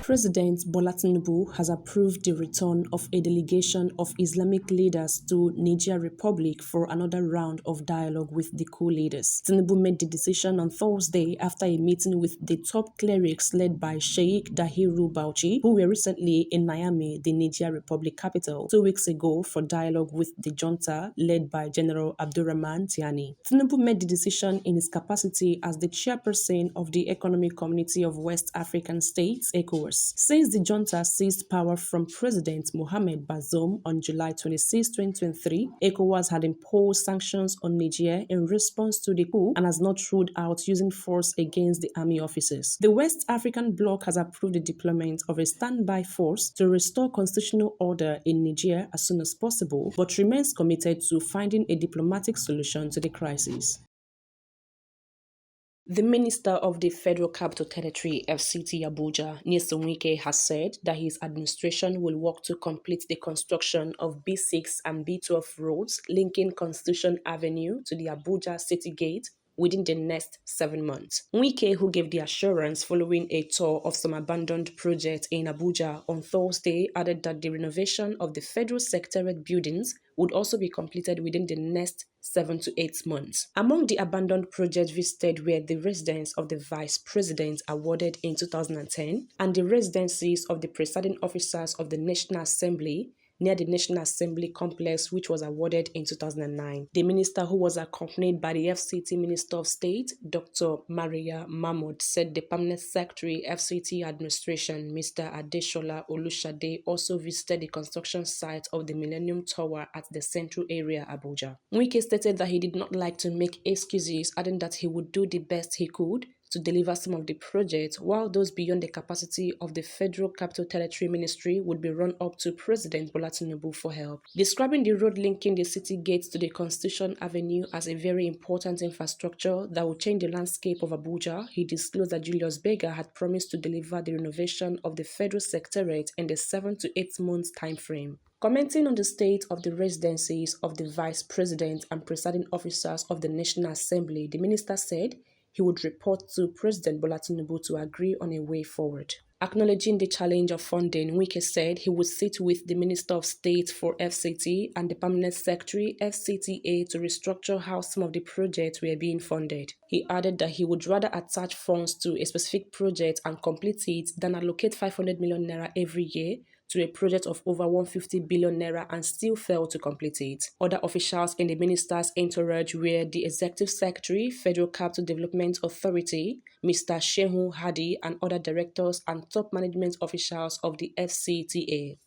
President Bola Tinubu has approved the return of a delegation of Islamic leaders to Niger Republic for another round of dialogue with the coup leaders. Tinubu made the decision on Thursday after a meeting with the top clerics led by Sheikh Dahiru Bauchi, who were recently in Niamey, the Niger Republic capital, 2 weeks ago for dialogue with the junta led by General Abdurrahman Tiani. Tinubu made the decision in his capacity as the chairperson of the Economic Community of West African States, ECOWAS. Since the junta seized power from President Mohamed Bazoum on July 26, 2023, ECOWAS had imposed sanctions on Niger in response to the coup and has not ruled out using force against the army officers. The West African bloc has approved the deployment of a standby force to restore constitutional order in Niger as soon as possible, but remains committed to finding a diplomatic solution to the crisis. The Minister of the Federal Capital Territory, FCT Abuja, Wike, has said that his administration will work to complete the construction of B6 and B12 roads linking Constitution Avenue to the Abuja City Gate within the next 7 months. Wike, who gave the assurance following a tour of some abandoned projects in Abuja on Thursday, added that the renovation of the Federal Secretariat buildings would also be completed within the next 7 to 8 months. Among the abandoned projects visited were the residence of the Vice President awarded in 2010 and the residences of the presiding officers of the National Assembly near the National Assembly complex, which was awarded in 2009. The minister, who was accompanied by the FCT Minister of State, Dr. Maria Mahmood, said the Permanent Secretary, FCT Administration, Mr. Adeshola Olushade, also visited the construction site of the Millennium Tower at the Central Area, Abuja. Wike stated that he did not like to make excuses, adding that he would do the best he could to deliver some of the projects, while those beyond the capacity of the Federal Capital Territory Ministry would be run up to President Bola Tinubu for help. Describing the road linking the city gates to the Constitution Avenue as a very important infrastructure that would change the landscape of Abuja, he disclosed that Julius Berger had promised to deliver the renovation of the Federal Secretariat in the 7 to 8 months time frame. Commenting on the state of the residences of the Vice President and presiding officers of the National Assembly, the minister said he would report to President Bola Tinubu to agree on a way forward. Acknowledging the challenge of funding, Wike said he would sit with the Minister of State for FCT and the Permanent Secretary, FCTA, to restructure how some of the projects were being funded. He added that he would rather attach funds to a specific project and complete it than allocate 500 million naira every year to a project of over 150 billion naira and still fail to complete it. Other officials in the minister's entourage were the Executive Secretary, Federal Capital Development Authority, Mr. Shehu Hadi, and other directors and top management officials of the FCTA.